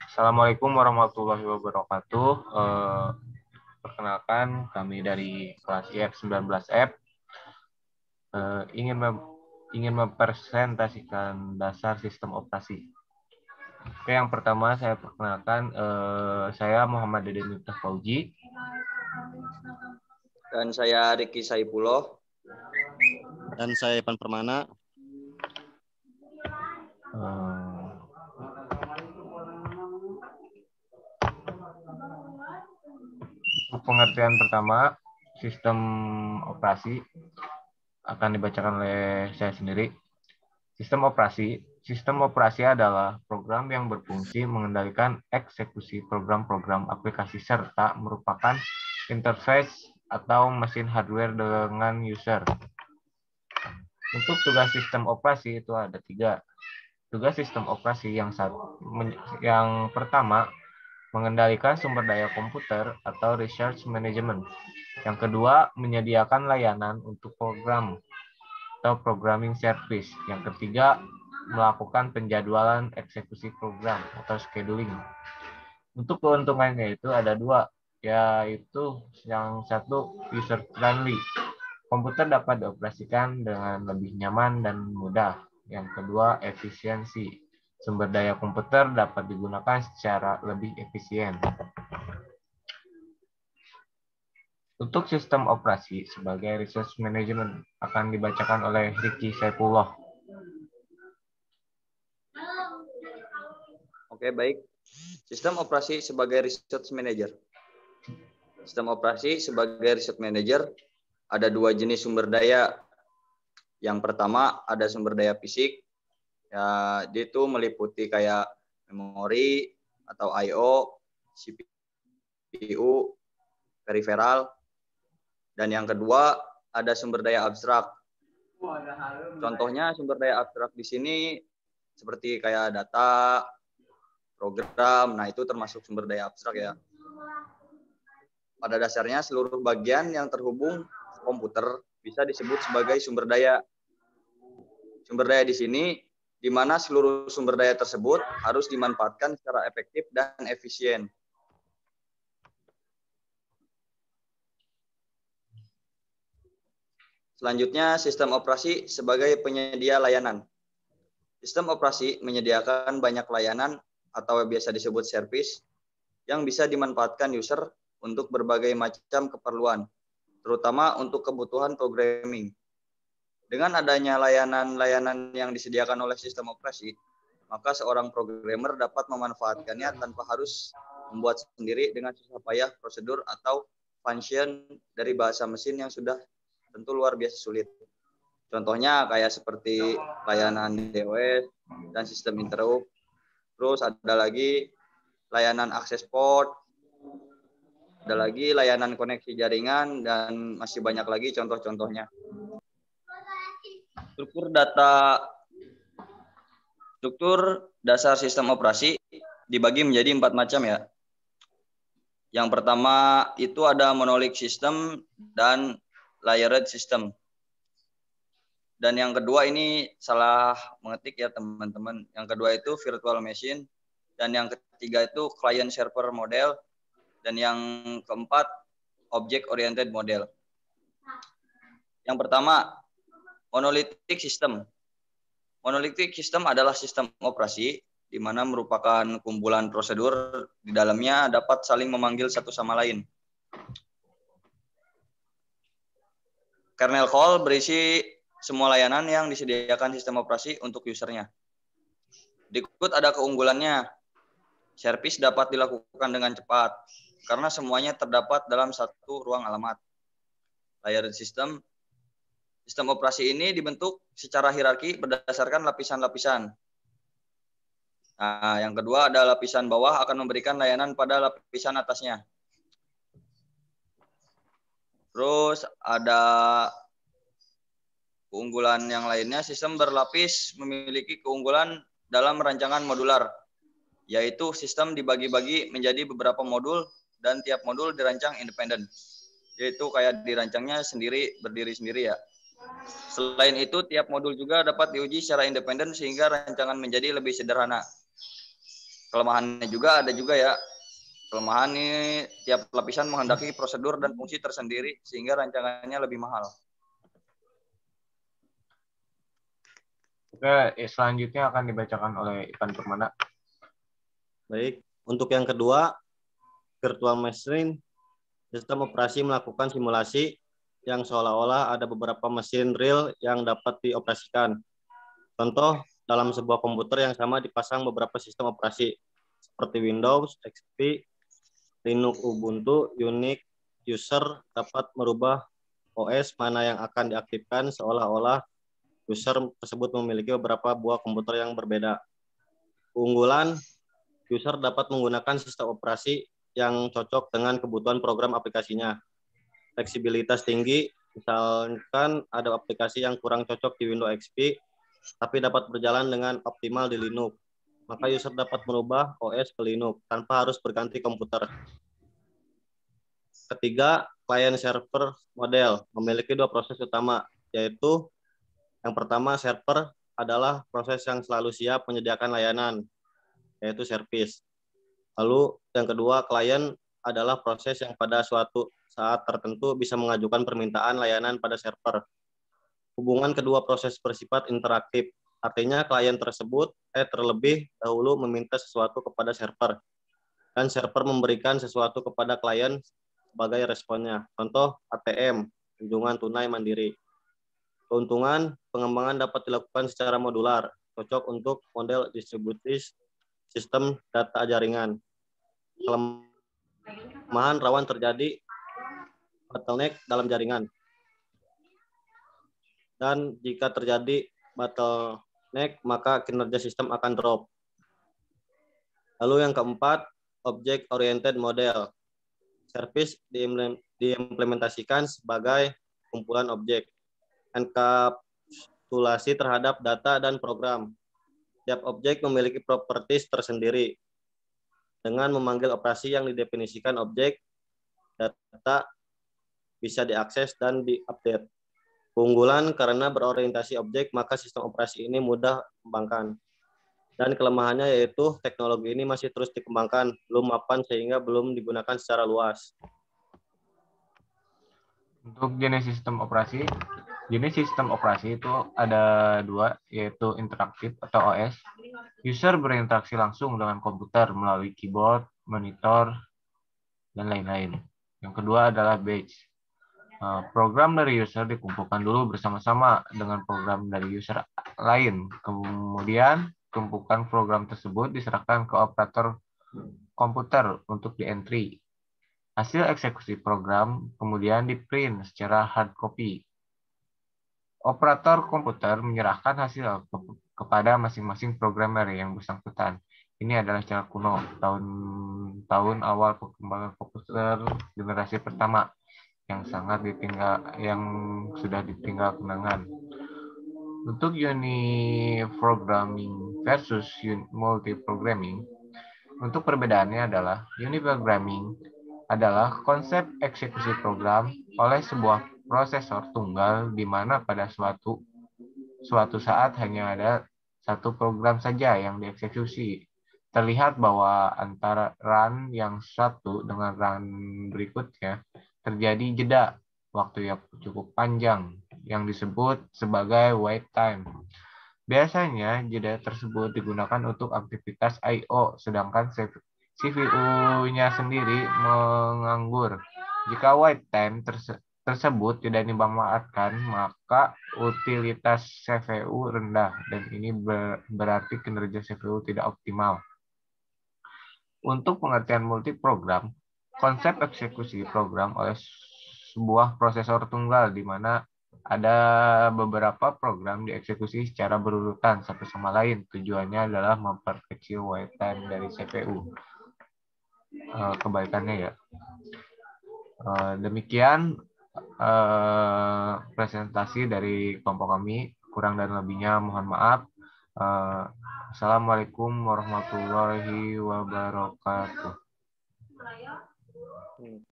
Assalamualaikum warahmatullahi wabarakatuh. Perkenalkan, kami dari kelas IF19F ingin mempresentasikan dasar sistem operasi. Oke, yang pertama saya perkenalkan, saya Muhammad Dede Miftah Fauji. Dan saya Riki Saipullah. Dan saya Ivan Permana. Untuk pengertian pertama, sistem operasi akan dibacakan oleh saya sendiri. Sistem operasi adalah program yang berfungsi mengendalikan eksekusi program-program aplikasi serta merupakan interface atau mesin hardware dengan user. Untuk tugas sistem operasi itu ada 3. Tugas sistem operasi yang pertama, mengendalikan sumber daya komputer atau resource management. Yang kedua, menyediakan layanan untuk program atau programming service. Yang ketiga, melakukan penjadwalan eksekusi program atau scheduling. Untuk keuntungannya itu ada 2, yaitu yang satu user friendly. Komputer dapat dioperasikan dengan lebih nyaman dan mudah. Yang kedua, efisiensi. Sumber daya komputer dapat digunakan secara lebih efisien. Untuk sistem operasi sebagai resource management akan dibacakan oleh Riki Saipullah. Oke, baik. Sistem operasi sebagai resource manager. Sistem operasi sebagai resource manager ada 2 jenis sumber daya. Yang pertama ada sumber daya fisik. Ya, dia itu meliputi kayak memori atau I/O, CPU, peripheral. Dan yang kedua ada sumber daya abstrak. Contohnya sumber daya abstrak di sini seperti kayak data, program. Nah, itu termasuk sumber daya abstrak ya. Pada dasarnya seluruh bagian yang terhubung komputer bisa disebut sebagai sumber daya. Sumber daya di sini di mana seluruh sumber daya tersebut harus dimanfaatkan secara efektif dan efisien. Selanjutnya, sistem operasi sebagai penyedia layanan. Sistem operasi menyediakan banyak layanan atau biasa disebut service yang bisa dimanfaatkan user untuk berbagai macam keperluan, terutama untuk kebutuhan programming. Dengan adanya layanan-layanan yang disediakan oleh sistem operasi, maka seorang programmer dapat memanfaatkannya tanpa harus membuat sendiri dengan susah payah prosedur atau function dari bahasa mesin yang sudah tentu luar biasa sulit. Contohnya kayak seperti layanan DOS dan sistem interrupt. Terus ada lagi layanan akses port, ada lagi layanan koneksi jaringan, dan masih banyak lagi contoh-contohnya. Struktur dasar sistem operasi dibagi menjadi 4 macam ya. Yang pertama itu ada monolith system dan layered system. Dan yang kedua ini salah mengetik ya teman-teman. Yang kedua itu virtual machine. Dan yang ketiga itu client server model. Dan yang keempat object oriented model. Yang pertama, monolithic system. Monolithic system adalah sistem operasi di mana merupakan kumpulan prosedur di dalamnya dapat saling memanggil satu sama lain. Kernel call berisi semua layanan yang disediakan sistem operasi untuk usernya. Berikut ada keunggulannya. Service dapat dilakukan dengan cepat karena semuanya terdapat dalam satu ruang alamat. Layered system. Sistem operasi ini dibentuk secara hierarki berdasarkan lapisan-lapisan. Nah, yang kedua ada lapisan bawah akan memberikan layanan pada lapisan atasnya. Terus ada keunggulan yang lainnya, sistem berlapis memiliki keunggulan dalam rancangan modular, yaitu sistem dibagi-bagi menjadi beberapa modul dan tiap modul dirancang independen. Yaitu kayak dirancangnya sendiri, berdiri sendiri ya. Selain itu, tiap modul juga dapat diuji secara independen sehingga rancangan menjadi lebih sederhana. kelemahannya juga ada juga ya. Kelemahan nih, tiap lapisan menghendaki prosedur dan fungsi tersendiri sehingga rancangannya lebih mahal. Oke, selanjutnya akan dibacakan oleh Ivan Permana. Baik, untuk yang kedua, virtual machine, sistem operasi melakukan simulasi yang seolah-olah ada beberapa mesin real yang dapat dioperasikan. Contoh, dalam sebuah komputer yang sama dipasang beberapa sistem operasi seperti Windows, XP, Linux, Ubuntu, Unix. User dapat merubah OS mana yang akan diaktifkan seolah-olah user tersebut memiliki beberapa buah komputer yang berbeda. Keunggulan, user dapat menggunakan sistem operasi yang cocok dengan kebutuhan program aplikasinya. Fleksibilitas tinggi, misalkan ada aplikasi yang kurang cocok di Windows XP, tapi dapat berjalan dengan optimal di Linux. Maka user dapat merubah OS ke Linux tanpa harus berganti komputer. Ketiga, client server model memiliki dua proses utama, yaitu yang pertama, server adalah proses yang selalu siap menyediakan layanan, yaitu service. Lalu yang kedua, klien adalah proses yang pada suatu saat tertentu bisa mengajukan permintaan layanan pada server. Hubungan kedua proses bersifat interaktif, artinya klien tersebut terlebih dahulu meminta sesuatu kepada server, dan server memberikan sesuatu kepada klien sebagai responnya. Contoh ATM, kunjungan tunai mandiri. Keuntungan, pengembangan dapat dilakukan secara modular, cocok untuk model distribusi sistem data jaringan. Kelemahan rawan terjadi bottleneck dalam jaringan. Dan jika terjadi bottleneck, maka kinerja sistem akan drop. Lalu yang keempat, object-oriented model. Service diimplementasikan sebagai kumpulan objek. Enkapsulasi terhadap data dan program. Tiap objek memiliki properties tersendiri. Dengan memanggil operasi yang didefinisikan objek, data bisa diakses dan diupdate. Keunggulan, karena berorientasi objek, maka sistem operasi ini mudah dikembangkan. Dan kelemahannya yaitu teknologi ini masih terus dikembangkan, belum mapan sehingga belum digunakan secara luas. Untuk jenis sistem operasi itu ada dua, yaitu interaktif atau OS. User berinteraksi langsung dengan komputer melalui keyboard, monitor, dan lain-lain. Yang kedua adalah batch. Program dari user dikumpulkan dulu bersama-sama dengan program dari user lain. Kemudian tumpukan program tersebut diserahkan ke operator komputer untuk di-entry. Hasil eksekusi program kemudian di-print secara hard copy. Operator komputer menyerahkan hasil kepada masing-masing programmer yang bersangkutan. Ini adalah cara kuno, tahun awal perkembangan komputer generasi pertama yang sudah ditinggal kenangan. Untuk uniprogramming versus multiprogramming, untuk perbedaannya adalah uniprogramming adalah konsep eksekusi program oleh sebuah prosesor tunggal di mana pada suatu saat hanya ada satu program saja yang dieksekusi. Terlihat bahwa antara run yang satu dengan run berikutnya terjadi jeda waktu yang cukup panjang yang disebut sebagai wait time. Biasanya jeda tersebut digunakan untuk aktivitas I/O, sedangkan CPU-nya sendiri menganggur. Jika wait time tersebut tidak dimanfaatkan, maka utilitas CPU rendah, dan ini berarti kinerja CPU tidak optimal. Untuk pengertian multiprogram, konsep eksekusi program oleh sebuah prosesor tunggal di mana ada beberapa program dieksekusi secara berurutan satu sama lain. Tujuannya adalah memperkecil wait time dari CPU. Kebalikannya ya. Demikian presentasi dari kelompok kami. Kurang dan lebihnya mohon maaf. Assalamualaikum warahmatullahi wabarakatuh.